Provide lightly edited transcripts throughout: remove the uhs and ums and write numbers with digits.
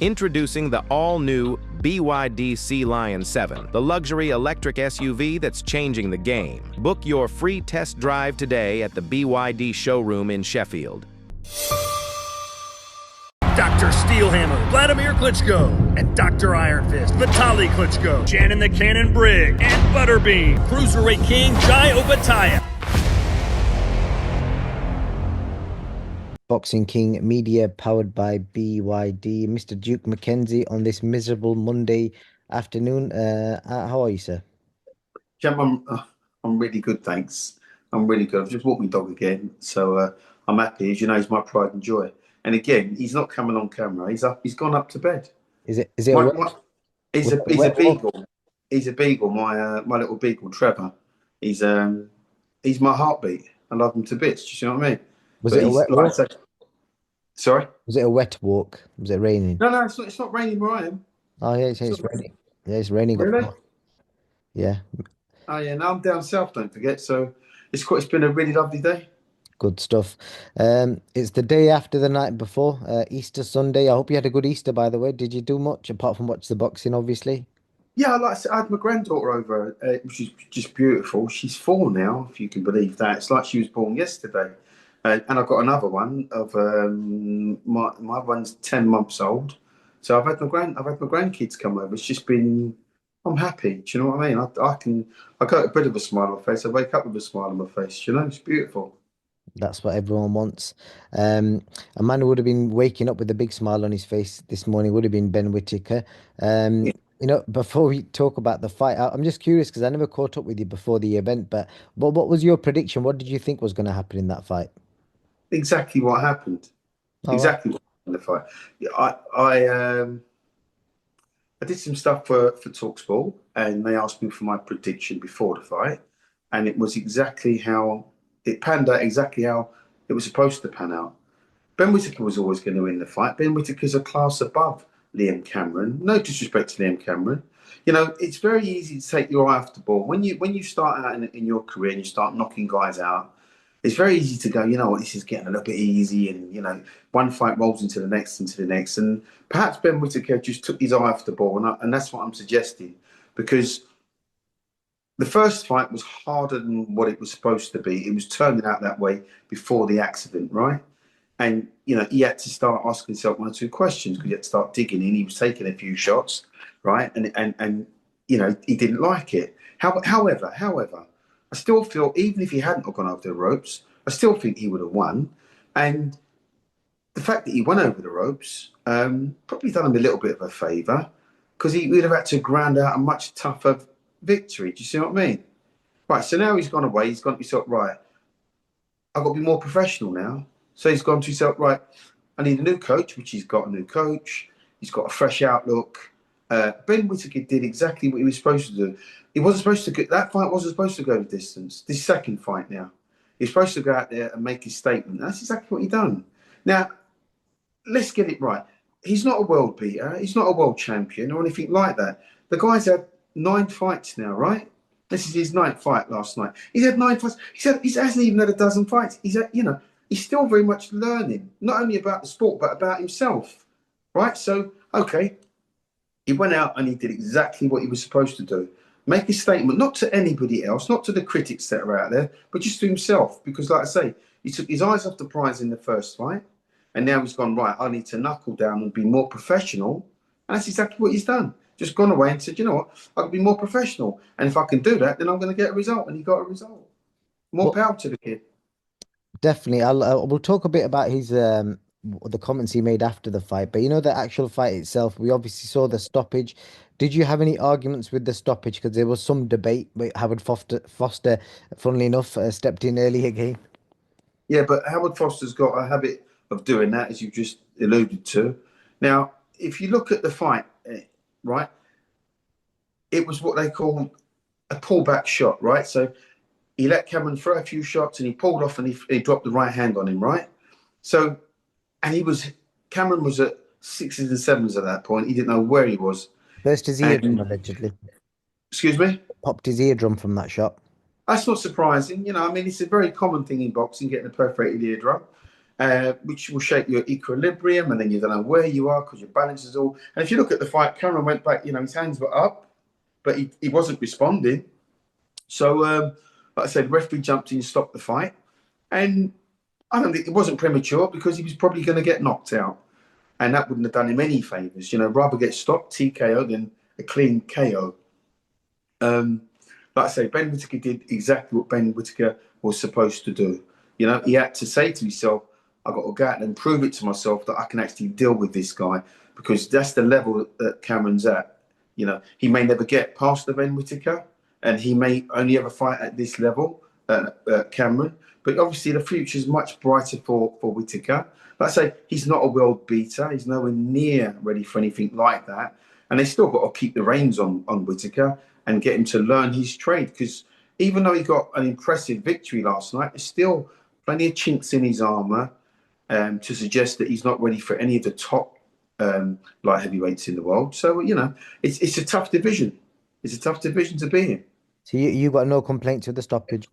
Introducing the all-new BYD Sea Lion 7, the luxury electric SUV that's changing the game. Book your free test drive today at the BYD showroom in Sheffield. Dr. Steelhammer, Vladimir Klitschko, and Dr. Iron Fist, Vitaly Klitschko, Shannon the Cannon Brigg, and Butterbean, Cruiserweight King Jai Opetaia. Boxing King Media powered by BYD. Mr. Duke McKenzie on this miserable Monday afternoon. How are you, sir? Jim, I'm really good, thanks. I'm really good. I've just walked my dog again, so I'm happy. As you know, he's my pride and joy. And again, he's not coming on camera. He's up. He's gone up to bed. Is it? He's a beagle. He's a beagle. My little beagle, Trevor. He's my heartbeat. I love him to bits. Do you see what I mean? Was it a wet walk? Sorry? Was it a wet walk? Was it raining? No, it's not raining where I am. Oh, yeah, it's raining. Yeah, it's raining. Really? Yeah. Oh, yeah, now I'm down south, don't forget. So it's been a really lovely day. Good stuff. It's the day after the night before, Easter Sunday. I hope you had a good Easter, by the way. Did you do much, apart from watch the boxing, obviously? Yeah, like I said, I had my granddaughter over, which is just beautiful. She's 4 now, if you can believe that. It's like she was born yesterday. And I've got another one of my one's 10 months old. So I've had my grandkids come over. It's just been, I'm happy. Do you know what I mean? I got a bit of a smile on my face. I wake up with a smile on my face. You know, it's beautiful. That's what everyone wants. A man who would have been waking up with a big smile on his face this morning would have been Ben Whittaker. You know, before we talk about the fight, I'm just curious because I never caught up with you before the event. But what was your prediction? What did you think was going to happen in that fight? Exactly what happened. Oh, Exactly what happened in the fight. I did some stuff for TalkSport, and they asked me for my prediction before the fight, and it was exactly how it panned out, exactly how it was supposed to pan out. Ben Whittaker was always going to win the fight. Ben Whittaker's a class above Liam Cameron. No disrespect to Liam Cameron. You know, it's very easy to take your eye off the ball. When you start out in your career and you start knocking guys out, it's very easy to go, you know what, this is getting a little bit easy, and, you know, one fight rolls into the next, and perhaps Ben Whittaker just took his eye off the ball, and that's what I'm suggesting, because the first fight was harder than what it was supposed to be. It was turning out that way before the accident, right? And, you know, he had to start asking himself 1 or 2 questions because he had to start digging in. He was taking a few shots, right? And you know, he didn't like it. However, I still feel, even if he hadn't gone over the ropes, I still think he would have won. And the fact that he went over the ropes probably done him a little bit of a favour, because he would have had to grind out a much tougher victory. Do you see what I mean? Right, so now he's gone away. He's gone to himself, right, I've got to be more professional now. So he's gone to himself, right, I need a new coach, which he's got a new coach. He's got a fresh outlook. Ben Whittaker did exactly what he was supposed to do. He wasn't supposed to get, that fight wasn't supposed to go the distance. This second fight now, he's supposed to go out there and make his statement. That's exactly what he done. Now, let's get it right. He's not a world beater. He's not a world champion or anything like that. The guy's had 9 fights now, right? This is his 9th fight last night. He's had 9 fights. He hasn't even had a dozen fights. He's had, you know, he's still very much learning, not only about the sport, but about himself, right? So, okay, he went out and he did exactly what he was supposed to do. Make a statement, not to anybody else, not to the critics that are out there, but just to himself. Because, like I say, he took his eyes off the prize in the first fight, and now he's gone, right, I need to knuckle down and be more professional. And that's exactly what he's done. Just gone away and said, you know what, I can be more professional. And if I can do that, then I'm going to get a result. And he got a result. More power to the kid. Definitely. We'll talk a bit about his the comments he made after the fight, but you know, the actual fight itself, we obviously saw the stoppage. Did you have any arguments with the stoppage? Because there was some debate, but Howard Foster, funnily enough, stepped in early again. Yeah, but Howard Foster's got a habit of doing that, as you just alluded to. Now, if you look at the fight, right, it was what they call a pullback shot, right? So he let Cameron throw a few shots and he pulled off and he dropped the right hand on him, right? So, and Cameron was at 6s and 7s at that point. He didn't know where he was. Burst his eardrum, allegedly. Excuse me? Popped his eardrum from that shot. That's not surprising. You know, I mean, it's a very common thing in boxing, getting a perforated eardrum. which will shake your equilibrium, and then you don't know where you are because your balance is all. And if you look at the fight, Cameron went back, his hands were up, but he wasn't responding. So, like I said, the referee jumped in, stopped the fight, and I don't think it wasn't premature because he was probably going to get knocked out, and that wouldn't have done him any favors. Rather get stopped TKO than a clean KO. Like I say, Ben Whittaker did exactly what Ben Whittaker was supposed to do. He had to say to himself, I've got to go out and prove it to myself that I can actually deal with this guy, because that's the level that Cameron's at. He may never get past the Ben Whittaker, and he may only ever fight at this level, Cameron. But obviously the future is much brighter for Whittaker. Like I say, he's not a world beater. He's nowhere near ready for anything like that. And they still got to keep the reins on Whittaker and get him to learn his trade, because even though he got an impressive victory last night, there's still plenty of chinks in his armour to suggest that he's not ready for any of the top light heavyweights in the world. So, it's a tough division. It's a tough division to be in. So you got no complaints with the stoppage?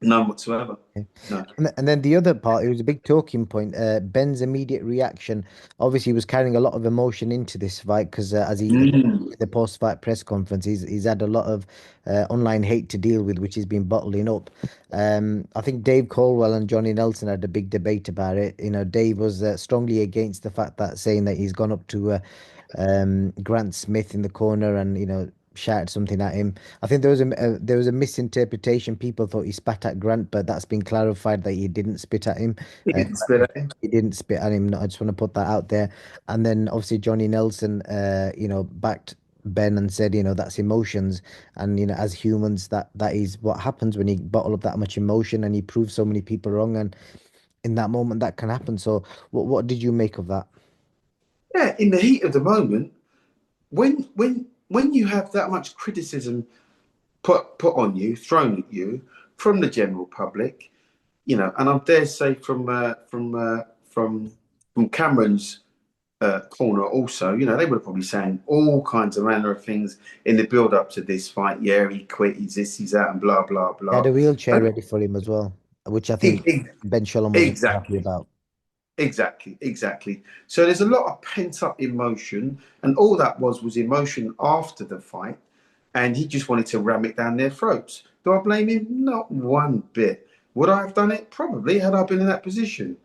None whatsoever. Okay. No. And then the other part, it was a big talking point. Ben's immediate reaction, obviously, he was carrying a lot of emotion into this fight because as the post-fight press conference, he's had a lot of online hate to deal with, which he's been bottling up. I think Dave Colwell and Johnny Nelson had a big debate about it. Dave was strongly against the fact that, saying that he's gone up to Grant Smith in the corner and shouted something at him. I think there was a misinterpretation. People thought he spat at Grant, but that's been clarified that he didn't spit at him. He didn't spit at him. He didn't spit at him. I just want to put that out there. And then obviously Johnny Nelson, backed Ben and said, that's emotions, and as humans, that is what happens when you bottle up that much emotion and you prove so many people wrong, and in that moment that can happen. So what did you make of that? Yeah, in the heat of the moment, when you have that much criticism put on you, thrown at you from the general public, and I dare say from Cameron's corner also, they were probably saying all kinds of manner of things in the build up to this fight. Yeah, he quit, he's this, he's that, and blah blah blah. He had a wheelchair ready for him as well, which I think Ben Sholem wasn't happy about. Exactly. So there's a lot of pent-up emotion, and all that was emotion after the fight, and he just wanted to ram it down their throats. Do I blame him? Not one bit. Would I have done it? Probably, had I been in that position.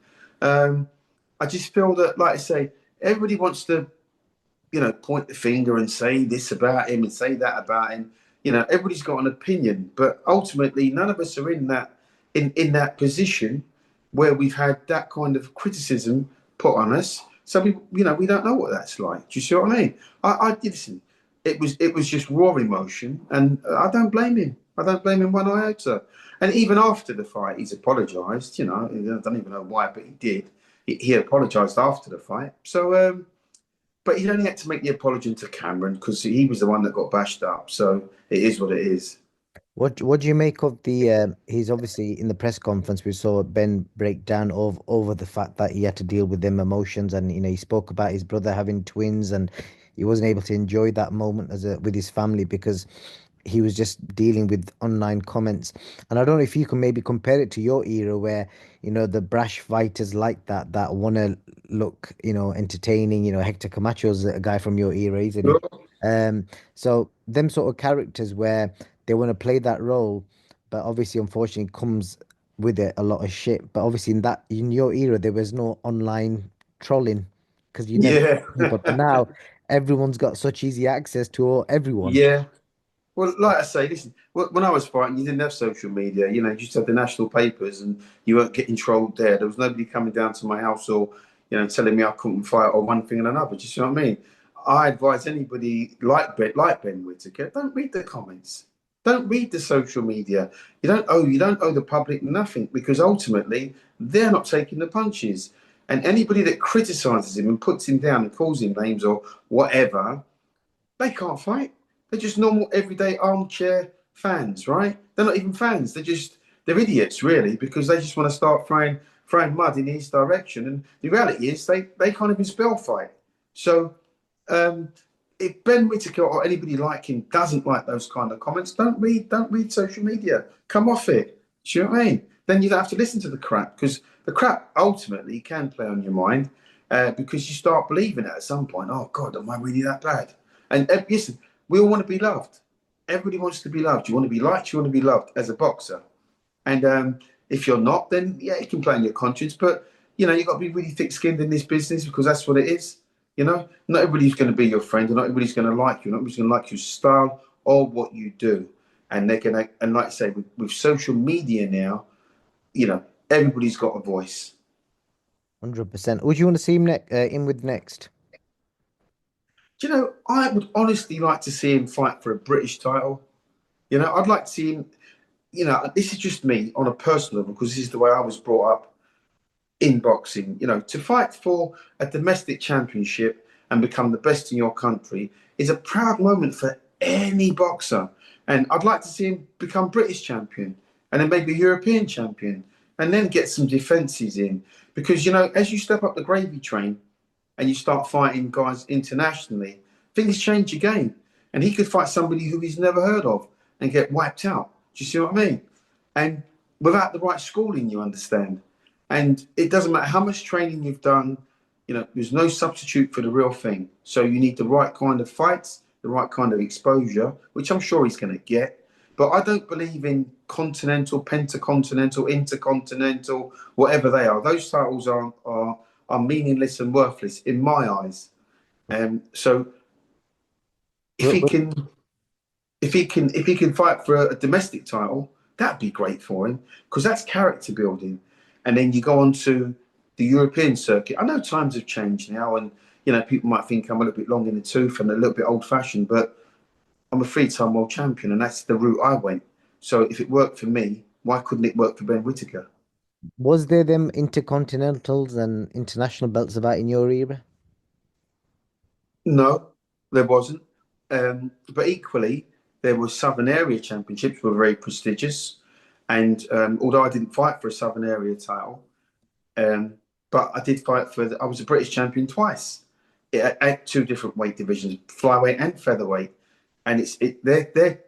I just feel that, like I say, everybody wants to, point the finger and say this about him and say that about him. Everybody's got an opinion, but ultimately none of us are in that position where we've had that kind of criticism put on us. So we don't know what that's like. Do you see what I mean? I listen. It was just raw emotion, and I don't blame him. I don't blame him one iota. And even after the fight, he's apologised. I don't even know why, but he did. He apologised after the fight. So, but he only had to make the apology to Cameron because he was the one that got bashed up. So it is what it is. What do you make of the he's obviously in the press conference, we saw Ben break down over the fact that he had to deal with them emotions, and he spoke about his brother having twins and he wasn't able to enjoy that moment with his family because he was just dealing with online comments. And I don't know if you can maybe compare it to your era where the brash fighters like that want to look entertaining. Hector Camacho's a guy from your era, isn't he? So them sort of characters where they want to play that role, but obviously, unfortunately, comes with it a lot of shit. But obviously, in your era, there was no online trolling because you never. Yeah. But now everyone's got such easy access to everyone. Yeah. Well, like I say, listen. When I was fighting, you didn't have social media. You just had the national papers, and you weren't getting trolled there. There was nobody coming down to my house or telling me I couldn't fight or one thing and another. Do you see what I mean? I advise anybody like Ben Whittaker, don't read the comments. Don't read the social media. You don't owe the public nothing, because ultimately they're not taking the punches. And anybody that criticizes him and puts him down and calls him names or whatever, they can't fight. They're just normal, everyday armchair fans, right? They're not even fans. They're idiots, really, because they just want to start throwing mud in his direction. And the reality is they can't even spell fight. So if Ben Whittaker or anybody like him doesn't like those kind of comments, don't read social media. Come off it. Do you know what I mean? then you don't have to listen to the crap, because the crap ultimately can play on your mind, because you start believing it at some point. Oh God, am I really that bad? And listen, we all want to be loved. Everybody wants to be loved. You want to be liked. You want to be loved as a boxer. And if you're not, then yeah, it can play on your conscience. But you know, you've got to be really thick-skinned in this business, because that's what it is. You know, not everybody's going to be your friend, and not everybody's going to like you. Not everybody's going to like your style or what you do. And they're going to, and like I say, with social media now, you know, everybody's got a voice. 100%. Who do you want to see him in with next? Do you know, I would honestly like to see him fight for a British title. You know, I'd like to see him, you know, this is just me on a personal level, because this is the way I was brought up in boxing. You know, to fight for a domestic championship and become the best in your country is a proud moment for any boxer. And I'd like to see him become British champion, and then maybe European champion, and then get some defences in. Because, you know, as you step up the gravy train and you start fighting guys internationally, things change again. And he could fight somebody who he's never heard of and get wiped out. Do you see what I mean? And without the right schooling, you understand. And it doesn't matter how much training you've done, you know, there's no substitute for the real thing. So you need the right kind of fights, the right kind of exposure, which I'm sure he's going to get. But I don't believe in continental, pentacontinental, intercontinental, whatever they are. Those titles are meaningless and worthless in my eyes. So if he can fight for a domestic title, that'd be great for him, because that's character building. And then you go on to the European circuit. I know times have changed now, and you know, people might think I'm a little bit long in the tooth and a little bit old-fashioned, but I'm a three-time world champion, and that's the route I went. So if it worked for me, why couldn't it work for Ben Whittaker? Was there them intercontinentals and international belts about in your era? No, there wasn't. But equally, there were Southern Area Championships, were very prestigious. And although I didn't fight for a Southern Area title, but I did fight I was a British champion twice at two different weight divisions, flyweight and featherweight. And they're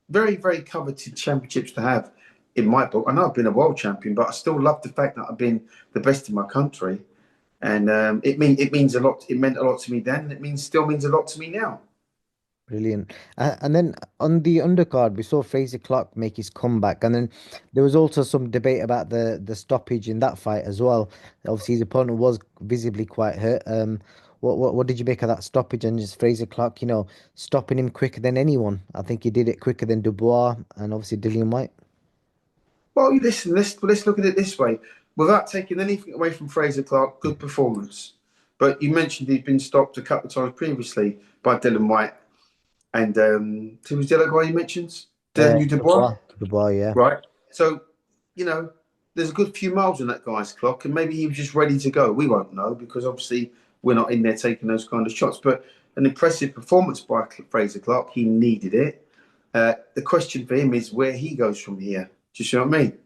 very, very coveted championships to have in my book. I know I've been a world champion, but I still love the fact that I've been the best in my country. And it means a lot. It meant a lot to me then, and it still means a lot to me now. Brilliant. And then on the undercard, we saw Frazer Clarke make his comeback, and then there was also some debate about the stoppage in that fight as well. Obviously, his opponent was visibly quite hurt. What did you make of that stoppage, and just Frazer Clarke, you know, stopping him quicker than anyone? I think he did it quicker than Dubois and obviously Dillian White. Well, listen, let's look at it this way. Without taking anything away from Frazer Clarke, good performance. But you mentioned he'd been stopped a couple of times previously by Dillian White. And who was the other guy you mentioned? Dylan Dubois? Dubois, yeah. Right. So, you know, there's a good few miles on that guy's clock, and maybe he was just ready to go. We won't know, because obviously we're not in there taking those kind of shots. But an impressive performance by Frazer Clarke. He needed it. The question for him is where he goes from here. Do you see what I mean?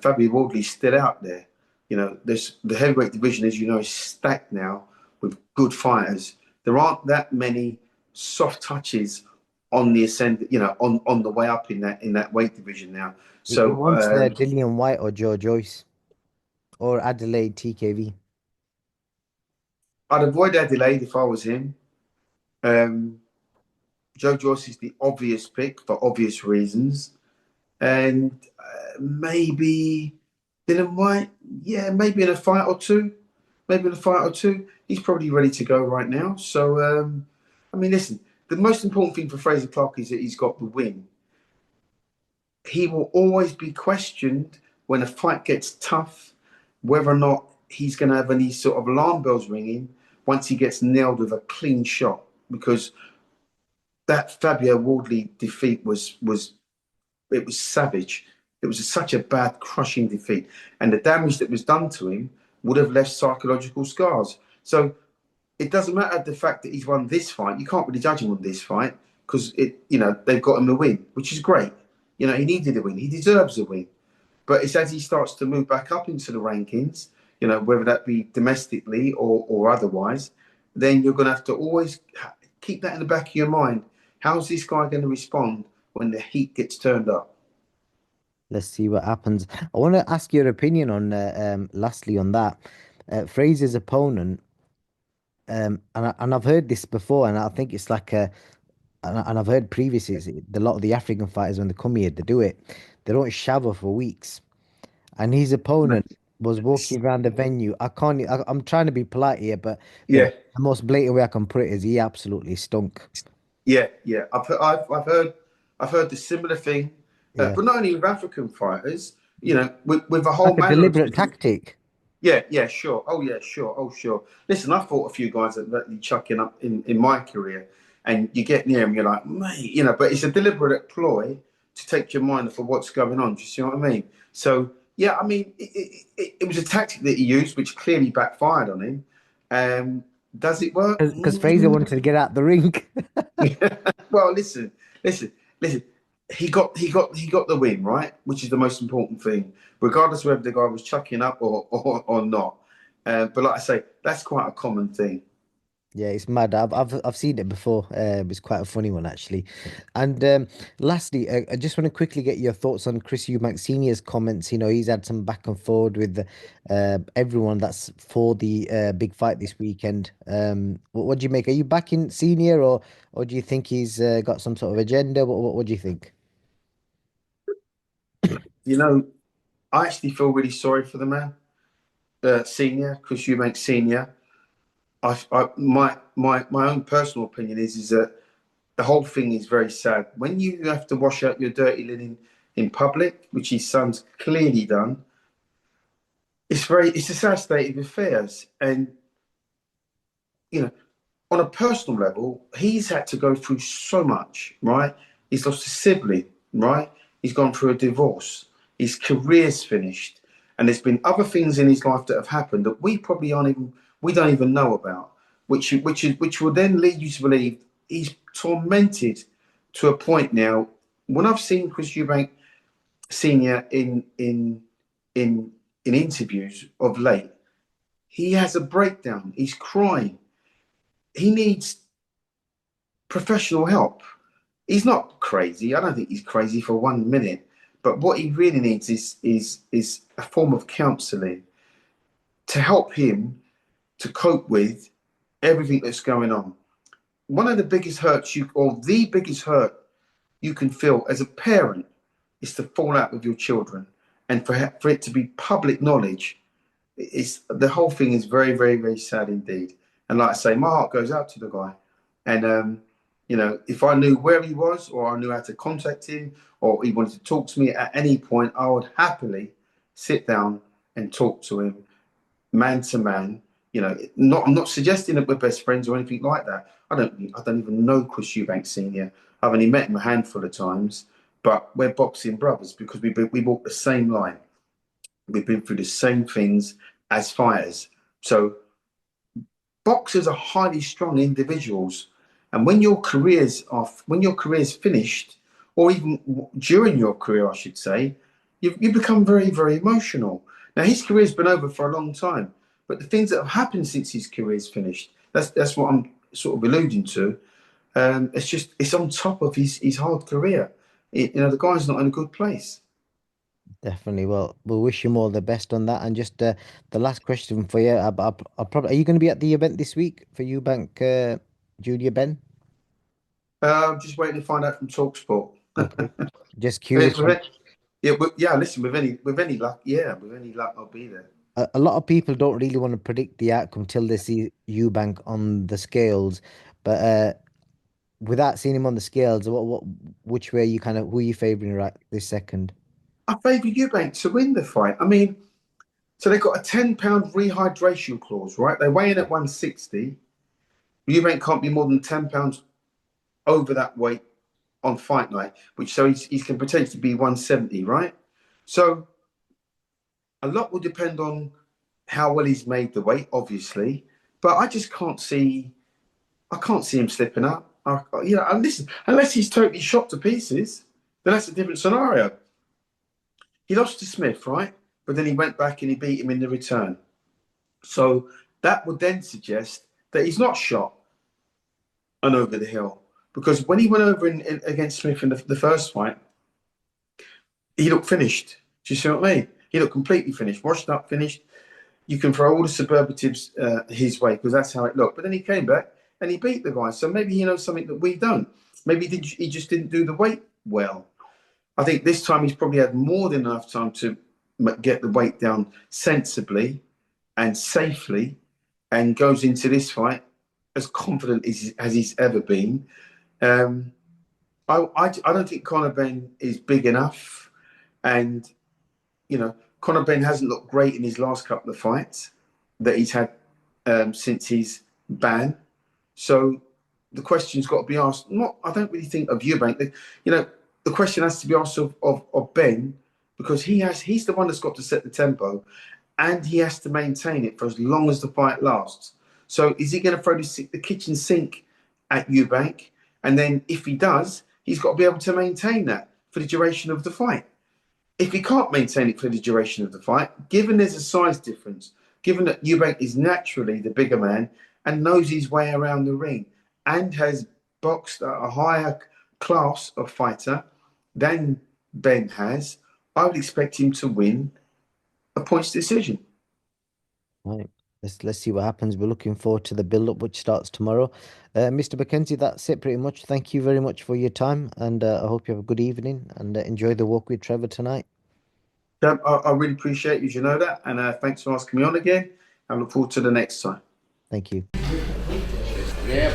Fabio Wardley's still out there. You know, the heavyweight division, as you know, is stacked now with good fighters. There aren't that many soft touches on the ascent, you know, on the way up in that weight division now. So once Dillian White or Joe Joyce or Adelaide TKV. I'd avoid Adelaide if I was him. Joe Joyce is the obvious pick for obvious reasons. And maybe Dylan White, yeah, maybe in a fight or two. He's probably ready to go right now. So, I mean, listen, the most important thing for Frazer Clarke is that he's got the win. He will always be questioned when a fight gets tough, whether or not he's going to have any sort of alarm bells ringing once he gets nailed with a clean shot. Because that Fabio Wardley defeat was savage. It was such a bad, crushing defeat. And the damage that was done to him would have left psychological scars. So it doesn't matter the fact that he's won this fight. You can't really judge him on this fight, because they've got him a win, which is great. You know, he needed a win. He deserves a win. But it's as he starts to move back up into the rankings, you know, whether that be domestically or otherwise, then you're going to have to always keep that in the back of your mind. How's this guy going to respond when the heat gets turned up? Let's see what happens. I want to ask your opinion on, lastly, on that. Frazier's opponent, and I've heard this before, and I think it's like and I've heard previously, a lot of the African fighters when they come here, they do it. They don't shower for weeks. And his opponent was walking around the venue. I'm trying to be polite here, but Yeah, the most blatant way I can put it is he absolutely stunk. yeah. I've heard the similar thing, Yeah. but not only with African fighters, with a whole Like a manner of deliberate different. tactic. Yeah, yeah, sure. Oh, yeah, sure. Oh, sure. Listen, I fought a few guys that really chucking up in my career, and you get near them, you're like, mate, but it's a deliberate ploy to take your mind off of what's going on. Do you see what I mean? So, yeah, I mean, it was a tactic that he used, which clearly backfired on him. Does it work? Because Fraser wanted to get out the ring. Well, listen. He got the win, right? Which is the most important thing, regardless of whether the guy was chucking up or not. But like I say, that's quite a common thing. Yeah, it's mad. I've seen it before. It's quite a funny one actually. And lastly, I just want to quickly get your thoughts on Chris Eubank Sr.'s comments. He's had some back and forward with everyone that's for the big fight this weekend. What do you make? Are you backing Senior, or do you think he's got some sort of agenda? What do you think? You know, I actually feel really sorry for the man, senior, Chris Eubank Senior. My own personal opinion is that the whole thing is very sad. When you have to wash out your dirty linen in public, which his son's clearly done, it's a sad state of affairs. And you know, on a personal level, he's had to go through so much, right? He's lost a sibling, right? He's gone through a divorce. His career's finished, and there's been other things in his life that have happened that we don't even know about, which will then lead you to believe he's tormented to a point now. When I've seen Chris Eubank Senior in interviews of late, he has a breakdown. He's crying. He needs professional help. He's not crazy. I don't think he's crazy for 1 minute. But what he really needs is a form of counselling to help him to cope with everything that's going on. One of the biggest the biggest hurt you can feel as a parent is to fall out with your children, and for it to be public knowledge. The whole thing is very, very, very sad indeed. And like I say, my heart goes out to the guy. And if I knew where he was, or I knew how to contact him, or he wanted to talk to me at any point, I would happily sit down and talk to him, man to man. I'm not suggesting that we're best friends or anything like that. I don't even know Chris Eubank Senior. I've only met him a handful of times, but we're boxing brothers because we walk the same line. We've been through the same things as fighters. So boxers are highly strong individuals, and when your career's finished, or even during your career, I should say, you become very, very emotional. Now his career's been over for a long time, but the things that have happened since his career's finished, that's what I'm sort of alluding to. It's on top of his hard career. The guy's not in a good place. Definitely. Well, we'll wish you all the best on that. And just the last question for you. Are you going to be at the event this week for Eubank Junior, Ben? I'm just waiting to find out from Talksport. Okay. Just curious. Yeah. Listen, with any luck, I'll be there. A lot of people don't really want to predict the outcome till they see Eubank on the scales. But without seeing him on the scales, which way who are you favouring right this second? I favour Eubank to win the fight. I mean, so they've got a £10 rehydration clause, right? They weigh in at 160. Eubank can't be more than £10 over that weight on fight night, so he can potentially be 170, right? So a lot will depend on how well he's made the weight, obviously, but I just can't see him slipping up. And listen, unless he's totally shot to pieces, then that's a different scenario. He lost to Smith, right? But then he went back and he beat him in the return. So that would then suggest that he's not shot and over the hill. Because when he went over against Smith in the first fight, he looked finished. Do you see what I mean? He looked completely finished, washed up, finished. You can throw all the superlatives his way because that's how it looked. But then he came back and he beat the guy. So maybe he knows something that we don't. Maybe he just didn't do the weight well. I think this time he's probably had more than enough time to get the weight down sensibly and safely, and goes into this fight as confident as he's ever been. I don't think Conor Benn is big enough, and Conor Benn hasn't looked great in his last couple of fights that he's had since his ban. So the question's got to be asked. I don't really think of Eubank. The question has to be asked of Ben, because he's the one that's got to set the tempo, and he has to maintain it for as long as the fight lasts. So is he going to throw the kitchen sink at Eubank? And then if he does, he's got to be able to maintain that for the duration of the fight. If he can't maintain it for the duration of the fight, given there's a size difference, given that Eubank is naturally the bigger man and knows his way around the ring and has boxed at a higher class of fighter than Ben has, I would expect him to win a points decision. Right. Let's see what happens. We're looking forward to the build-up, which starts tomorrow. Mr. McKenzie, that's it pretty much. Thank you very much for your time, and I hope you have a good evening and enjoy the walk with Trevor tonight. I really appreciate you know that, and thanks for asking me on again. I look forward to the next time. Thank you. Yeah,